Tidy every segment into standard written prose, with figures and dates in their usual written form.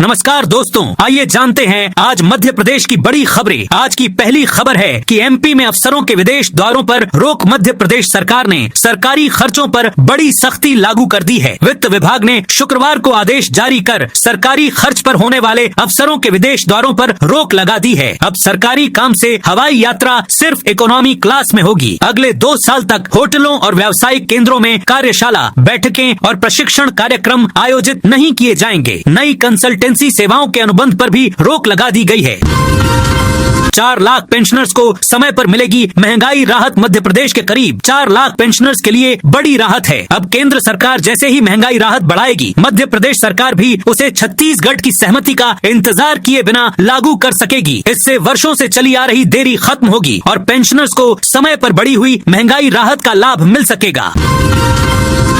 नमस्कार दोस्तों, आइए जानते हैं आज मध्य प्रदेश की बड़ी खबरें। आज की पहली खबर है कि एमपी में अफसरों के विदेश दौरों पर रोक। मध्य प्रदेश सरकार ने सरकारी खर्चों पर बड़ी सख्ती लागू कर दी है। वित्त विभाग ने शुक्रवार को आदेश जारी कर सरकारी खर्च पर होने वाले अफसरों के विदेश दौरों पर रोक लगा दी है। अब सरकारी काम से हवाई यात्रा सिर्फ इकोनॉमी क्लास में होगी। अगले 2 साल तक होटलों और व्यावसायिक केंद्रों में कार्यशाला, बैठकें और प्रशिक्षण कार्यक्रम आयोजित नहीं किए जाएंगे। नई कंसल्टेंसी सेवाओं के अनुबंध पर भी रोक लगा दी गई है। 4 लाख पेंशनर्स को समय पर मिलेगी महंगाई राहत। मध्य प्रदेश के करीब 4 लाख पेंशनर्स के लिए बड़ी राहत है। अब केंद्र सरकार जैसे ही महंगाई राहत बढ़ाएगी, मध्य प्रदेश सरकार भी उसे छत्तीसगढ़ की सहमति का इंतजार किए बिना लागू कर सकेगी। इससे वर्षों से चली आ रही देरी खत्म होगी और पेंशनर्स को समय पर बढ़ी हुई महंगाई राहत का लाभ मिल सकेगा।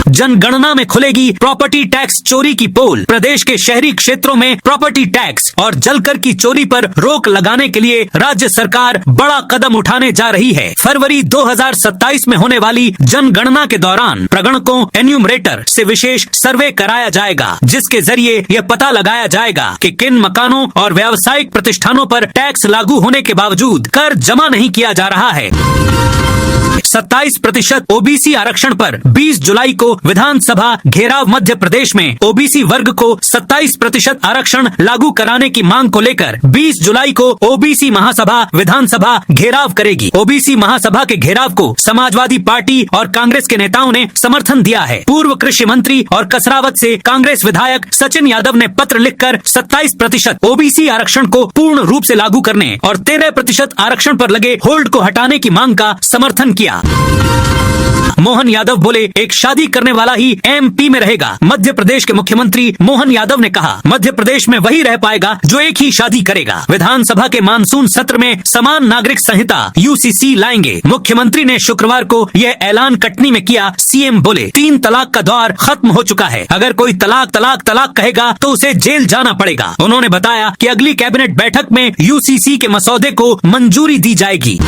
जनगणना में खुलेगी प्रॉपर्टी टैक्स चोरी की पोल। प्रदेश के शहरी क्षेत्रों में प्रॉपर्टी टैक्स और जलकर की चोरी पर रोक लगाने के लिए राज्य सरकार बड़ा कदम उठाने जा रही है। फरवरी 2027 में होने वाली जनगणना के दौरान प्रगणकों एन्यूमरेटर से विशेष सर्वे कराया जाएगा, जिसके जरिए यह पता लगाया जाएगा कि किन मकानों और व्यावसायिक प्रतिष्ठानों पर टैक्स लागू होने के बावजूद कर जमा नहीं किया जा रहा है। 27% ओबीसी आरक्षण पर 20 जुलाई को विधानसभा घेराव। मध्य प्रदेश में ओबीसी वर्ग को 27% आरक्षण लागू कराने की मांग को लेकर 20 जुलाई को ओबीसी महासभा विधानसभा घेराव करेगी। ओबीसी महासभा के घेराव को समाजवादी पार्टी और कांग्रेस के नेताओं ने समर्थन दिया है। पूर्व कृषि मंत्री और कसरावत से कांग्रेस विधायक सचिन यादव ने पत्र लिखकर 27% ओबीसी आरक्षण को पूर्ण रूप से लागू करने और 13% आरक्षण पर लगे होल्ड को हटाने की मांग का समर्थन किया। मोहन यादव बोले, एक शादी करने वाला ही एमपी में रहेगा। मध्य प्रदेश के मुख्यमंत्री मोहन यादव ने कहा, मध्य प्रदेश में वही रह पाएगा जो एक ही शादी करेगा। विधानसभा के मानसून सत्र में समान नागरिक संहिता यूसीसी लाएंगे। मुख्यमंत्री ने शुक्रवार को यह ऐलान कटनी में किया। सीएम बोले, 3 तलाक का दौर खत्म हो चुका है। अगर कोई तलाक तलाक तलाक कहेगा तो उसे जेल जाना पड़ेगा। उन्होंने बताया कि अगली कैबिनेट बैठक में यूसीसी के मसौदे को मंजूरी दी जाएगी।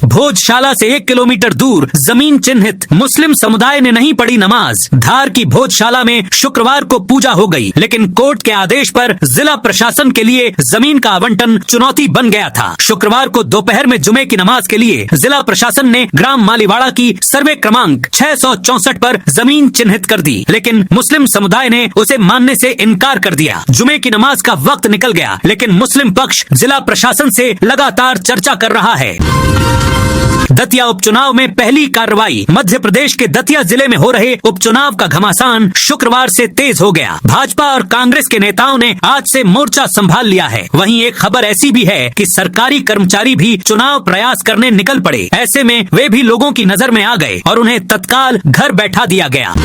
भोजशाला से 1 किलोमीटर दूर जमीन चिन्हित। मुस्लिम समुदाय ने नहीं पढ़ी नमाज। धार की भोजशाला में शुक्रवार को पूजा हो गई, लेकिन कोर्ट के आदेश पर जिला प्रशासन के लिए जमीन का आवंटन चुनौती बन गया था। शुक्रवार को दोपहर में जुमे की नमाज के लिए जिला प्रशासन ने ग्राम मालीवाड़ा की सर्वे क्रमांक 664 पर जमीन चिन्हित कर दी, लेकिन मुस्लिम समुदाय ने उसे मानने से इनकार कर दिया। जुमे की नमाज का वक्त निकल गया, लेकिन मुस्लिम पक्ष जिला प्रशासन से लगातार चर्चा कर रहा है। दतिया उपचुनाव में पहली कार्रवाई। मध्य प्रदेश के दतिया जिले में हो रहे उपचुनाव का घमासान शुक्रवार से तेज हो गया। भाजपा और कांग्रेस के नेताओं ने आज से मोर्चा संभाल लिया है। वहीं एक खबर ऐसी भी है कि सरकारी कर्मचारी भी चुनाव प्रयास करने निकल पड़े। ऐसे में वे भी लोगों की नजर में आ गए और उन्हें तत्काल घर बैठा दिया गया।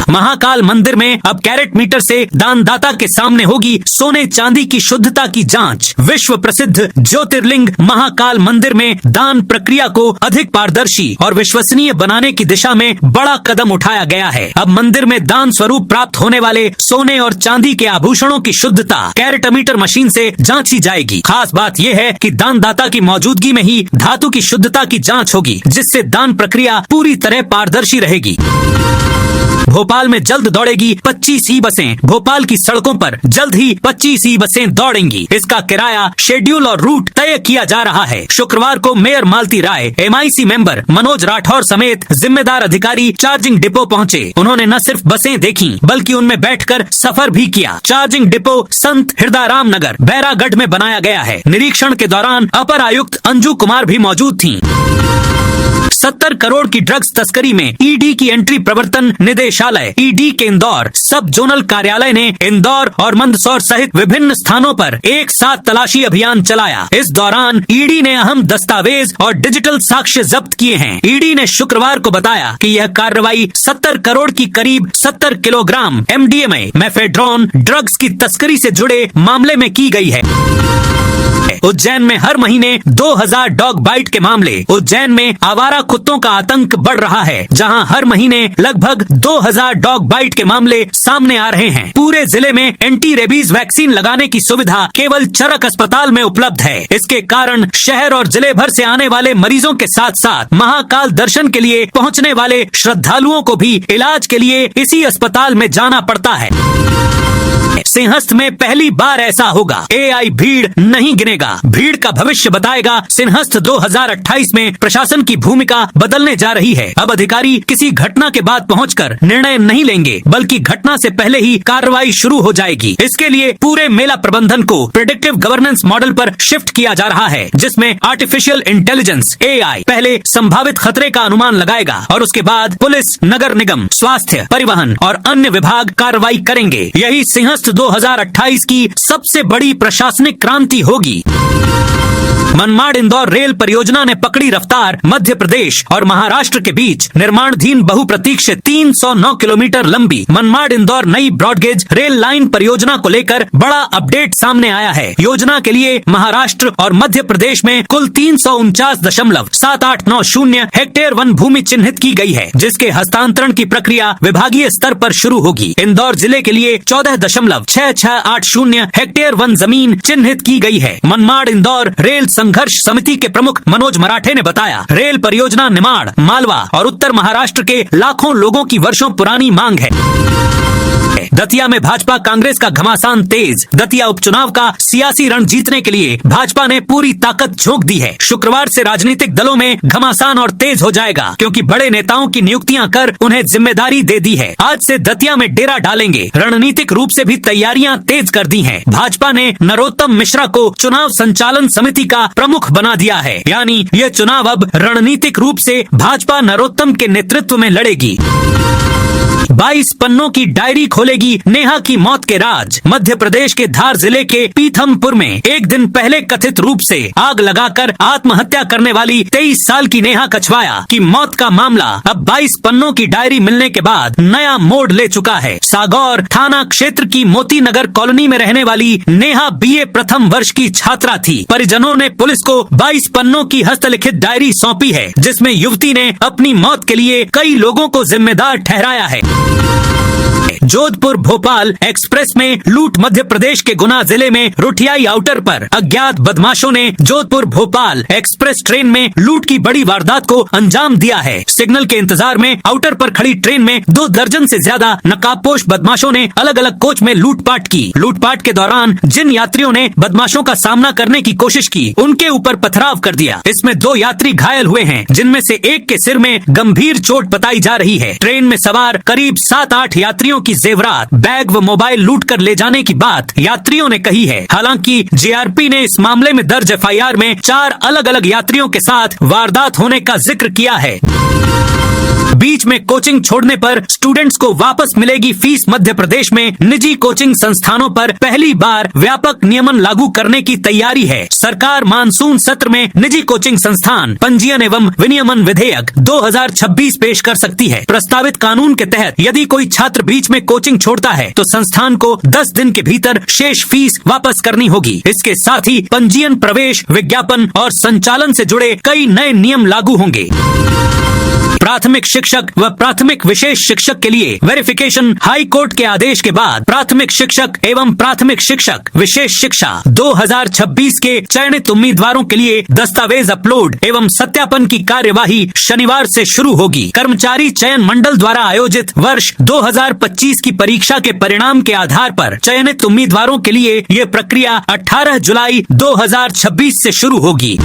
महाकाल मंदिर में अब कैरेट मीटर से दानदाता के सामने होगी सोने चांदी की शुद्धता की जांच। विश्व प्रसिद्ध ज्योतिर्लिंग महाकाल मंदिर में दान प्रक्रिया को अधिक पारदर्शी और विश्वसनीय बनाने की दिशा में बड़ा कदम उठाया गया है। अब मंदिर में दान स्वरूप प्राप्त होने वाले सोने और चांदी के आभूषणों की शुद्धता कैरेटमीटर मशीन से जांची जाएगी। खास बात यह है कि दानदाता की मौजूदगी में ही धातु की शुद्धता की जांच होगी, जिससे दान प्रक्रिया पूरी तरह पारदर्शी रहेगी। भोपाल में जल्द दौड़ेगी 25 ई बसें। भोपाल की सड़कों पर जल्द ही 25 ई बसें दौड़ेंगी। इसका किराया, शेड्यूल और रूट तय किया जा रहा है। शुक्रवार को मेयर मालती राय, एमआईसी मेंबर मनोज राठौर समेत जिम्मेदार अधिकारी चार्जिंग डिपो पहुंचे। उन्होंने न सिर्फ बसें देखी, बल्कि उनमें बैठकर सफर भी किया। चार्जिंग डिपो संत हृदयराम नगर, बैरागढ़ में बनाया गया है। निरीक्षण के दौरान अपर आयुक्त अंजू कुमार भी मौजूद थीं। 70 करोड़ की ड्रग्स तस्करी में ईडी की एंट्री। प्रवर्तन निदेशालय ईडी के इंदौर सब जोनल कार्यालय ने इंदौर और मंदसौर सहित विभिन्न स्थानों पर एक साथ तलाशी अभियान चलाया। इस दौरान ईडी ने अहम दस्तावेज और डिजिटल साक्ष्य जब्त किए हैं। ईडी ने शुक्रवार को बताया कि यह कार्रवाई 70 करोड़ की करीब 70 किलोग्राम एमडीएमए मेफेड्रोन ड्रग्स की तस्करी से जुड़े मामले में की गई है। उज्जैन में हर महीने 2000 डॉग बाइट के मामले। उज्जैन में आवारा कुत्तों का आतंक बढ़ रहा है, जहां हर महीने लगभग 2000 डॉग बाइट के मामले सामने आ रहे हैं। पूरे जिले में एंटी रेबीज वैक्सीन लगाने की सुविधा केवल चरक अस्पताल में उपलब्ध है। इसके कारण शहर और जिले भर से आने वाले मरीजों के साथ साथ महाकाल दर्शन के लिए पहुंचने वाले श्रद्धालुओं को भी इलाज के लिए इसी अस्पताल में जाना पड़ता है। सिंहस्थ में पहली बार ऐसा होगा। AI भीड़ नहीं गिनेगा, भीड़ का भविष्य बताएगा। सिंहस्थ 2028 में प्रशासन की भूमिका बदलने जा रही है। अब अधिकारी किसी घटना के बाद पहुंचकर निर्णय नहीं लेंगे, बल्कि घटना से पहले ही कार्रवाई शुरू हो जाएगी। इसके लिए पूरे मेला प्रबंधन को प्रेडिक्टिव गवर्नेंस मॉडल पर शिफ्ट किया जा रहा है, जिसमें आर्टिफिशियल इंटेलिजेंस AI पहले संभावित खतरे का अनुमान लगाएगा और उसके बाद पुलिस, नगर निगम, स्वास्थ्य, परिवहन और अन्य विभाग कार्रवाई करेंगे। यही सिंहस्थ 2028 की सबसे बड़ी प्रशासनिक क्रांति होगी। मनमाड़ इंदौर रेल परियोजना ने पकड़ी रफ्तार। मध्य प्रदेश और महाराष्ट्र के बीच निर्माणाधीन बहुप्रतीक्षित 309 किलोमीटर लंबी मनमाड़ इंदौर नई ब्रॉडगेज रेल लाइन परियोजना को लेकर बड़ा अपडेट सामने आया है। योजना के लिए महाराष्ट्र और मध्य प्रदेश में कुल 349.7890 हेक्टेयर वन भूमि चिन्हित की गई है, जिसके हस्तांतरण की प्रक्रिया विभागीय स्तर पर शुरू होगी। इंदौर जिले के लिए 14.6680 हेक्टेयर वन जमीन चिन्हित की गई है। मनमाड़ इंदौर रेल संघर्ष समिति के प्रमुख मनोज मराठे ने बताया, रेल परियोजना निमाड़, मालवा और उत्तर महाराष्ट्र के लाखों लोगों की वर्षों पुरानी मांग है। दतिया में भाजपा कांग्रेस का घमासान तेज। दतिया उपचुनाव का सियासी रण जीतने के लिए भाजपा ने पूरी ताकत झोंक दी है। शुक्रवार से राजनीतिक दलों में घमासान और तेज हो जाएगा, क्योंकि बड़े नेताओं की नियुक्तियां कर उन्हें जिम्मेदारी दे दी है। आज से दतिया में डेरा डालेंगे। रणनीतिक रूप से भी तैयारियां तेज कर दी हैं। भाजपा ने नरोत्तम मिश्रा को चुनाव संचालन समिति का प्रमुख बना दिया है, यानी यह चुनाव अब रणनीतिक रूप से भाजपा नरोत्तम के नेतृत्व में लड़ेगी। 22 पन्नों की डायरी खोलेगी नेहा की मौत के राज। मध्य प्रदेश के धार जिले के पीथमपुर में एक दिन पहले कथित रूप से आग लगाकर आत्महत्या करने वाली 23 साल की नेहा कछवाया की मौत का मामला अब 22 पन्नों की डायरी मिलने के बाद नया मोड़ ले चुका है। सागौर थाना क्षेत्र की मोती नगर कॉलोनी में रहने वाली नेहा BA प्रथम वर्ष की छात्रा थी। परिजनों ने पुलिस को 22 पन्नों की हस्तलिखित डायरी सौंपी है, जिसमें युवती ने अपनी मौत के लिए कई लोगों को जिम्मेदार ठहराया है। जोधपुर भोपाल एक्सप्रेस में लूट। मध्य प्रदेश के गुना जिले में रुठियाई आउटर पर अज्ञात बदमाशों ने जोधपुर भोपाल एक्सप्रेस ट्रेन में लूट की बड़ी वारदात को अंजाम दिया है। सिग्नल के इंतजार में आउटर पर खड़ी ट्रेन में 2 दर्जन से ज्यादा नकाबपोश बदमाशों ने अलग अलग कोच में लूटपाट की। लूटपाट के दौरान जिन यात्रियों ने बदमाशों का सामना करने की कोशिश की, उनके ऊपर पथराव कर दिया। इसमें 2 यात्री घायल हुए हैं, जिनमें से एक के सिर में गंभीर चोट बताई जा रही है। ट्रेन में सवार करीब 7-8 यात्रियों की जेवरात, बैग व मोबाइल लूट कर ले जाने की बात यात्रियों ने कही है। हालांकि JRP ने इस मामले में दर्ज FIR में 4 अलग अलग यात्रियों के साथ वारदात होने का जिक्र किया है। बीच में कोचिंग छोड़ने पर स्टूडेंट्स को वापस मिलेगी फीस। मध्य प्रदेश में निजी कोचिंग संस्थानों पर पहली बार व्यापक नियमन लागू करने की तैयारी है। सरकार मानसून सत्र में निजी कोचिंग संस्थान पंजीयन एवं विनियमन विधेयक 2026 पेश कर सकती है। प्रस्तावित कानून के तहत यदि कोई छात्र बीच में कोचिंग छोड़ता है तो संस्थान को 10 दिन के भीतर शेष फीस वापस करनी होगी। इसके साथ ही पंजीयन, प्रवेश, विज्ञापन और संचालन से जुड़े कई नए नियम लागू होंगे। प्राथमिक शिक्षक व प्राथमिक विशेष शिक्षक के लिए वेरिफिकेशन। हाई कोर्ट के आदेश के बाद प्राथमिक शिक्षक एवं प्राथमिक शिक्षक विशेष शिक्षा 2026 के चयनित उम्मीदवारों के लिए दस्तावेज अपलोड एवं सत्यापन की कार्यवाही शनिवार से शुरू होगी। कर्मचारी चयन मंडल द्वारा आयोजित वर्ष 2025 की परीक्षा के परिणाम के आधार पर चयनित उम्मीदवारों के लिए ये प्रक्रिया 18 जुलाई 2026 से शुरू होगी।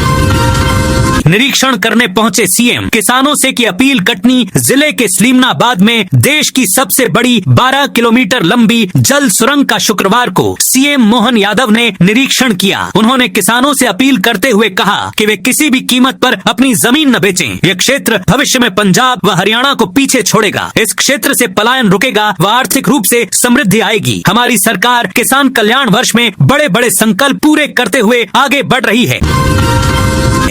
निरीक्षण करने पहुंचे सीएम। किसानों से की अपील। कटनी जिले के सलीमनाबाद में देश की सबसे बड़ी 12 किलोमीटर लंबी जल सुरंग का शुक्रवार को सीएम मोहन यादव ने निरीक्षण किया। उन्होंने किसानों से अपील करते हुए कहा कि वे किसी भी कीमत पर अपनी जमीन न बेचें। यह क्षेत्र भविष्य में पंजाब व हरियाणा को पीछे छोड़ेगा। इस क्षेत्र से पलायन रुकेगा व आर्थिक रूप से समृद्धि आएगी। हमारी सरकार किसान कल्याण वर्ष में बड़े बड़े संकल्प पूरे करते हुए आगे बढ़ रही है।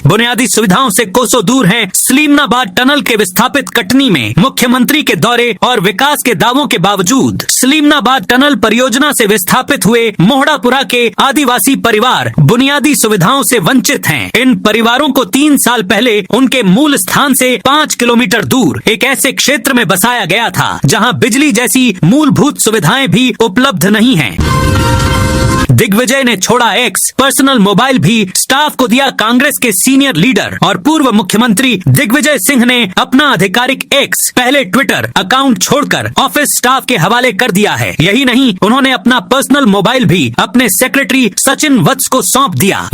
बुनियादी सुविधाओं से कोसों दूर है सलीमनाबाद टनल के विस्थापित कटनी में। मुख्यमंत्री के दौरे और विकास के दावों के बावजूद सलीमनाबाद टनल परियोजना से विस्थापित हुए मोहड़ापुरा के आदिवासी परिवार बुनियादी सुविधाओं से वंचित हैं। इन परिवारों को 3 साल पहले उनके मूल स्थान से 5 किलोमीटर दूर एक ऐसे क्षेत्र में बसाया गया था जहां बिजली जैसी मूलभूत सुविधाएं भी उपलब्ध नहीं हैं। दिग्विजय ने छोड़ा एक्स, पर्सनल मोबाइल भी स्टाफ को दिया। कांग्रेस के सीनियर लीडर और पूर्व मुख्यमंत्री दिग्विजय सिंह ने अपना आधिकारिक एक्स, पहले ट्विटर अकाउंट छोड़कर ऑफिस स्टाफ के हवाले कर दिया है। यही नहीं, उन्होंने अपना पर्सनल मोबाइल भी अपने सेक्रेटरी सचिन वत्स को सौंप दिया।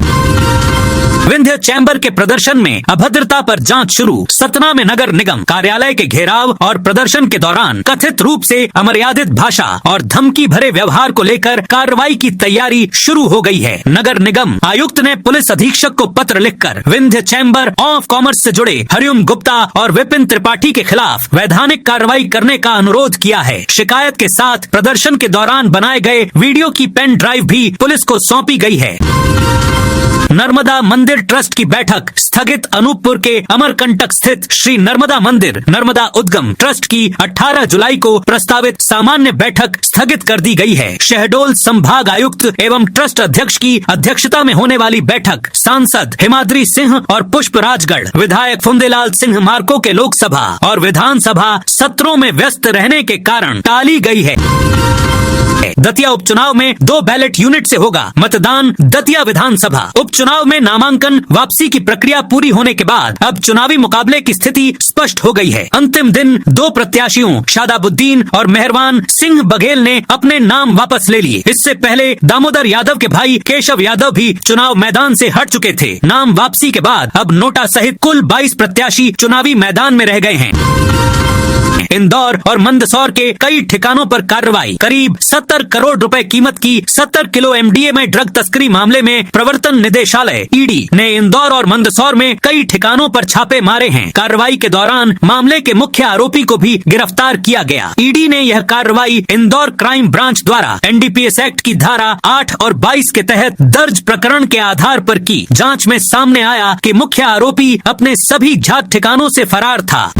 विंध्य चैम्बर के प्रदर्शन में अभद्रता पर जांच शुरू। सतना में नगर निगम कार्यालय के घेराव और प्रदर्शन के दौरान कथित रूप से अमर्यादित भाषा और धमकी भरे व्यवहार को लेकर कार्रवाई की तैयारी शुरू हो गई है। नगर निगम आयुक्त ने पुलिस अधीक्षक को पत्र लिखकर विंध्य चैम्बर ऑफ कॉमर्स से जुड़े हरिओम गुप्ता और विपिन त्रिपाठी के खिलाफ वैधानिक कार्रवाई करने का अनुरोध किया है। शिकायत के साथ प्रदर्शन के दौरान बनाए गए वीडियो की पेन ड्राइव भी पुलिस को सौंपी गई है। नर्मदा मंदिर ट्रस्ट की बैठक स्थगित। अनूपपुर के अमरकंटक स्थित श्री नर्मदा मंदिर नर्मदा उद्गम ट्रस्ट की 18 जुलाई को प्रस्तावित सामान्य बैठक स्थगित कर दी गई है। शहडोल संभाग आयुक्त एवं ट्रस्ट अध्यक्ष की अध्यक्षता में होने वाली बैठक सांसद हिमाद्री सिंह और पुष्प राजगढ़, विधायक फुंदेलाल सिंह मार्को के लोकसभा और विधानसभा सत्रों में व्यस्त रहने के कारण टाली गई है। दतिया उपचुनाव में 2 बैलेट यूनिट से होगा मतदान। दतिया विधानसभा उपचुनाव में नामांकन वापसी की प्रक्रिया पूरी होने के बाद अब चुनावी मुकाबले की स्थिति स्पष्ट हो गई है। अंतिम दिन 2 प्रत्याशियों शादाबुद्दीन और मेहरबान सिंह बघेल ने अपने नाम वापस ले लिए। इससे पहले दामोदर यादव के भाई केशव यादव भी चुनाव मैदान से हट चुके थे। नाम वापसी के बाद अब नोटा सहित कुल 22 प्रत्याशी चुनावी मैदान में रह गए हैं। इंदौर और मंदसौर के कई ठिकानों पर कार्रवाई। करीब 70 करोड़ रुपए कीमत की 70 किलो एमडीए में ड्रग तस्करी मामले में प्रवर्तन निदेशालय ईडी ने इंदौर और मंदसौर में कई ठिकानों पर छापे मारे हैं। कार्रवाई के दौरान मामले के मुख्य आरोपी को भी गिरफ्तार किया गया। ईडी ने यह कार्रवाई इंदौर क्राइम ब्रांच द्वारा एनडीपीएस एक्ट की धारा 8 और 22 के तहत दर्ज प्रकरण के आधार पर की। जांच में सामने आया कि मुख्य आरोपी अपने सभी जात ठिकानों से फरार था।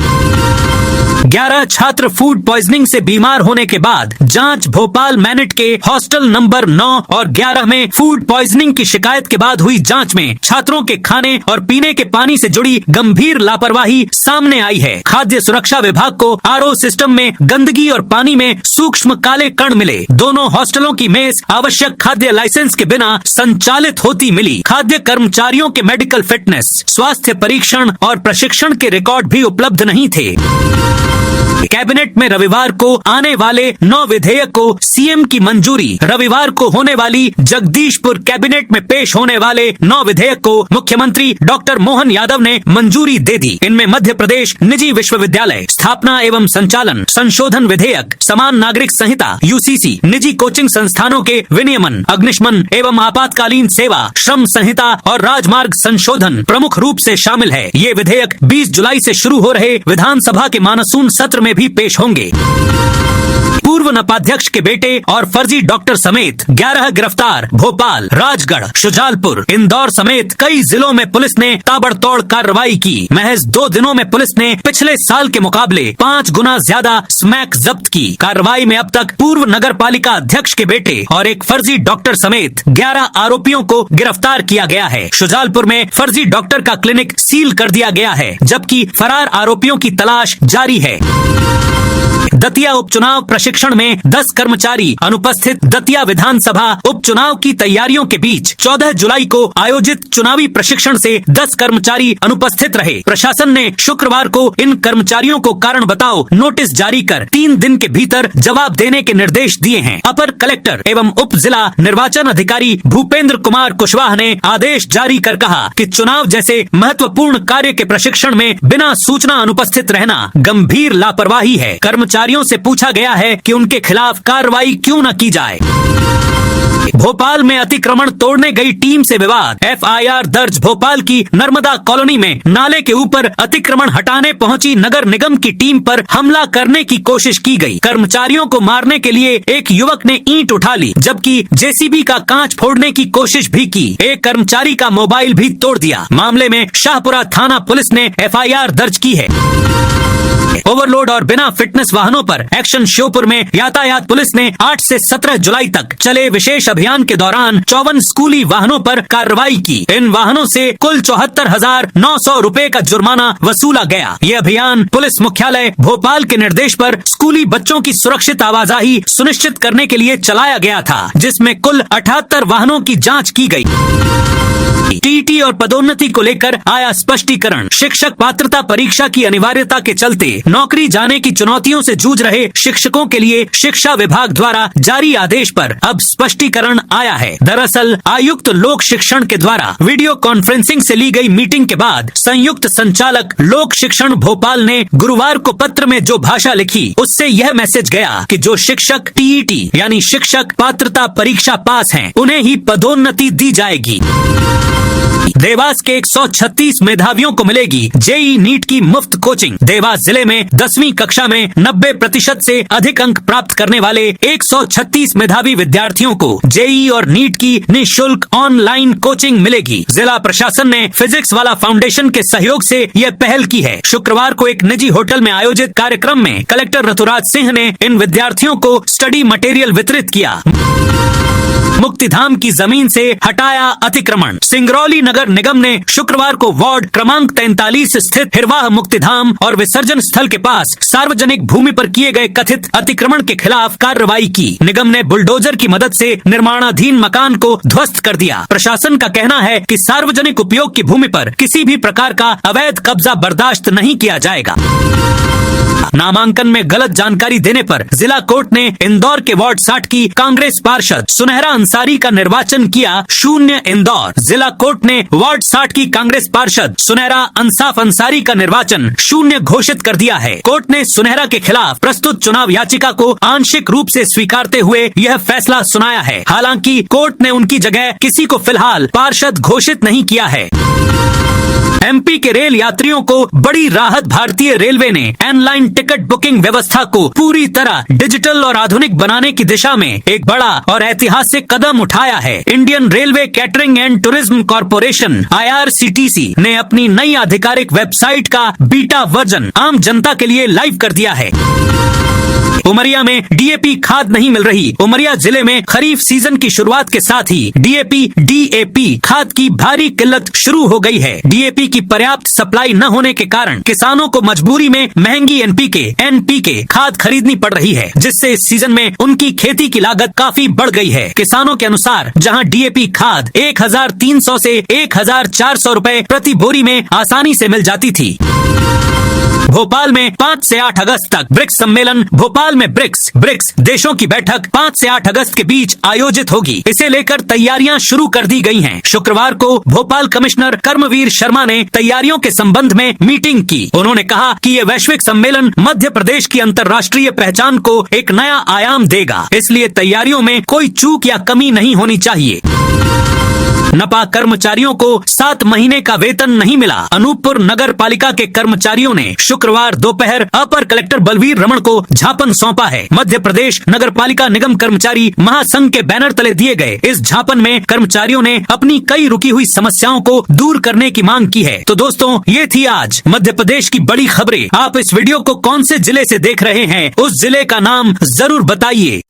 11 छात्र फूड पॉइजनिंग से बीमार होने के बाद जांच। भोपाल मैनेट के हॉस्टल नंबर 9 और 11 में फूड पॉइजनिंग की शिकायत के बाद हुई जांच में छात्रों के खाने और पीने के पानी से जुड़ी गंभीर लापरवाही सामने आई है। खाद्य सुरक्षा विभाग को आरओ सिस्टम में गंदगी और पानी में सूक्ष्म काले कण मिले। दोनों हॉस्टलों की मेस आवश्यक खाद्य लाइसेंस के बिना संचालित होती मिली। खाद्य कर्मचारियों के मेडिकल फिटनेस, स्वास्थ्य परीक्षण और प्रशिक्षण के रिकॉर्ड भी उपलब्ध नहीं थे। कैबिनेट में रविवार को आने वाले 9 विधेयक को सीएम की मंजूरी। रविवार को होने वाली जगदीशपुर कैबिनेट में पेश होने वाले 9 विधेयक को मुख्यमंत्री डॉक्टर मोहन यादव ने मंजूरी दे दी। इनमें मध्य प्रदेश निजी विश्वविद्यालय स्थापना एवं संचालन संशोधन विधेयक, समान नागरिक संहिता यूसीसी, निजी कोचिंग संस्थानों के विनियमन, अग्निशमन एवं आपातकालीन सेवा, श्रम संहिता और राजमार्ग संशोधन प्रमुख रूप से शामिल है। ये विधेयक 20 जुलाई से शुरू हो रहे विधानसभा के मानसून सत्र में भी पेश होंगे। पूर्व नपाध्यक्ष के बेटे और फर्जी डॉक्टर समेत 11 गिरफ्तार। भोपाल, राजगढ़, शुजालपुर, इंदौर समेत कई जिलों में पुलिस ने ताबड़तोड़ कार्रवाई की। महज 2 दिनों में पुलिस ने पिछले साल के मुकाबले 5 गुना ज्यादा स्मैक जब्त की। कार्रवाई में अब तक पूर्व नगर पालिका अध्यक्ष के बेटे और एक फर्जी डॉक्टर समेत 11 आरोपियों को गिरफ्तार किया गया है। शुजालपुर में फर्जी डॉक्टर का क्लिनिक सील कर दिया गया है, जबकि फरार आरोपियों की तलाश जारी है। दतिया उपचुनाव प्रशिक्षण में 10 कर्मचारी अनुपस्थित। दतिया विधानसभा उपचुनाव की तैयारियों के बीच 14 जुलाई को आयोजित चुनावी प्रशिक्षण से 10 कर्मचारी अनुपस्थित रहे। प्रशासन ने शुक्रवार को इन कर्मचारियों को कारण बताओ नोटिस जारी कर 3 दिन के भीतर जवाब देने के निर्देश दिए हैं। अपर कलेक्टर एवं उप जिला निर्वाचन अधिकारी भूपेंद्र कुमार कुशवाहा ने आदेश जारी कर कहा कि चुनाव जैसे महत्वपूर्ण कार्य के प्रशिक्षण में बिना सूचना अनुपस्थित रहना गंभीर लापरवाही है। कर्मचारियों से पूछा गया है कि उनके खिलाफ कार्रवाई क्यों न की जाए। भोपाल में अतिक्रमण तोड़ने गई टीम से विवाद। एफआईआर दर्ज। भोपाल की नर्मदा कॉलोनी में नाले के ऊपर अतिक्रमण हटाने पहुंची नगर निगम की टीम पर हमला करने की कोशिश की गई। कर्मचारियों को मारने के लिए एक युवक ने ईंट उठा ली, जबकि जेसीबी का कांच फोड़ने की कोशिश भी की। एक कर्मचारी का मोबाइल भी तोड़ दिया। मामले में शाहपुरा थाना पुलिस ने एफआईआर दर्ज की है। ओवरलोड और बिना फिटनेस वाहनों पर एक्शन। श्योपुर में यातायात पुलिस ने 8 से 17 जुलाई तक चले विशेष अभियान अभियान के दौरान 54 स्कूली वाहनों पर कार्रवाई की। इन वाहनों से कुल 74,900 रुपए का जुर्माना वसूला गया। ये अभियान पुलिस मुख्यालय भोपाल के निर्देश पर स्कूली बच्चों की सुरक्षित आवाजाही सुनिश्चित करने के लिए चलाया गया था, जिसमें कुल 78 वाहनों की जांच की गई। टीईटी और पदोन्नति को लेकर आया स्पष्टीकरण। शिक्षक पात्रता परीक्षा की अनिवार्यता के चलते नौकरी जाने की चुनौतियों से जूझ रहे शिक्षकों के लिए शिक्षा विभाग द्वारा जारी आदेश पर अब स्पष्टीकरण आया है। दरअसल आयुक्त लोक शिक्षण के द्वारा वीडियो कॉन्फ्रेंसिंग से ली गई मीटिंग के बाद संयुक्त संचालक लोक शिक्षण भोपाल ने गुरुवार को पत्र में जो भाषा लिखी, उससे यह मैसेज गया कि जो शिक्षक टीईटी यानी शिक्षक पात्रता परीक्षा पास हैं, उन्हें ही पदोन्नति दी जाएगी। देवास के 136 मेधावियों को मिलेगी जेई नीट की मुफ्त कोचिंग। देवास जिले में 10वीं कक्षा में 90% से अधिक अंक प्राप्त करने वाले 136 मेधावी विद्यार्थियों को जेई और नीट की निःशुल्क ऑनलाइन कोचिंग मिलेगी। जिला प्रशासन ने फिजिक्स वाला फाउंडेशन के सहयोग से यह पहल की है। शुक्रवार को एक निजी होटल में आयोजित कार्यक्रम में कलेक्टर ऋतुराज सिंह ने इन विद्यार्थियों को स्टडी मटेरियल वितरित किया। मुक्तिधाम की जमीन से हटाया अतिक्रमण। सिंगरौली नगर निगम ने शुक्रवार को वार्ड क्रमांक 43 स्थित हिरवाह मुक्तिधाम और विसर्जन स्थल के पास सार्वजनिक भूमि पर किए गए कथित अतिक्रमण के खिलाफ कार्रवाई की। निगम ने बुलडोजर की मदद से निर्माणाधीन मकान को ध्वस्त कर दिया। प्रशासन का कहना है कि सार्वजनिक उपयोग की भूमि पर किसी भी प्रकार का अवैध कब्जा बर्दाश्त नहीं किया जाएगा। नामांकन में गलत जानकारी देने पर जिला कोर्ट ने इंदौर के वार्ड 60 की कांग्रेस पार्षद सुनहरा अंसारी का निर्वाचन किया 0 इंदौर। जिला कोर्ट ने वार्ड 60 की कांग्रेस पार्षद सुनहरा अंसाफ अंसारी का निर्वाचन 0 घोषित कर दिया है। कोर्ट ने सुनहरा के खिलाफ प्रस्तुत चुनाव याचिका को आंशिक रूप से स्वीकारते हुए यह फैसला सुनाया है। हालांकि कोर्ट ने उनकी जगह किसी को फिलहाल पार्षद घोषित नहीं किया है। एमपी के रेल यात्रियों को बड़ी राहत। भारतीय रेलवे ने ऑनलाइन टिकट बुकिंग व्यवस्था को पूरी तरह डिजिटल और आधुनिक बनाने की दिशा में एक बड़ा और ऐतिहासिक कदम उठाया है। Indian railway catering and tourism corporation IRCTC ने अपनी नई आधिकारिक वेबसाइट का बीटा वर्जन आम जनता के लिए लाइव कर दिया है। उमरिया में DAP खाद नहीं मिल रही। उमरिया जिले में खरीफ सीजन की शुरुआत के साथ ही DAP खाद की भारी किल्लत शुरू हो गई है। DAP की पर्याप्त सप्लाई न होने के कारण किसानों को मजबूरी में महंगी NPK खाद खरीदनी पड़ रही है, जिससे इस सीजन में उनकी खेती की लागत काफी बढ़ गई है। किसानों के अनुसार जहां DAP खाद 1,300 से 1,400 रुपए प्रति बोरी में आसानी से मिल जाती थी। भोपाल में 5 से 8 अगस्त तक ब्रिक्स सम्मेलन। भोपाल में ब्रिक्स देशों की बैठक 5 से 8 अगस्त के बीच आयोजित होगी। इसे लेकर तैयारियां शुरू कर दी गई हैं। शुक्रवार को भोपाल कमिश्नर कर्मवीर शर्मा ने तैयारियों के संबंध में मीटिंग की। उन्होंने कहा कि ये वैश्विक सम्मेलन मध्य प्रदेश की अंतर्राष्ट्रीय पहचान को एक नया आयाम देगा, इसलिए तैयारियों में कोई चूक या कमी नहीं होनी चाहिए। नपा कर्मचारियों को 7 महीने का वेतन नहीं मिला। अनूपपुर नगर पालिका के कर्मचारियों ने शुक्रवार दोपहर अपर कलेक्टर बलवीर रमन को ज्ञापन सौंपा है। मध्य प्रदेश नगर पालिका निगम कर्मचारी महासंघ के बैनर तले दिए गए इस ज्ञापन में कर्मचारियों ने अपनी कई रुकी हुई समस्याओं को दूर करने की मांग की है। तो दोस्तों, ये थी आज मध्य प्रदेश की बड़ी खबरें। आप इस वीडियो को कौन से जिले से देख रहे हैं, उस जिले का नाम जरूर बताइए।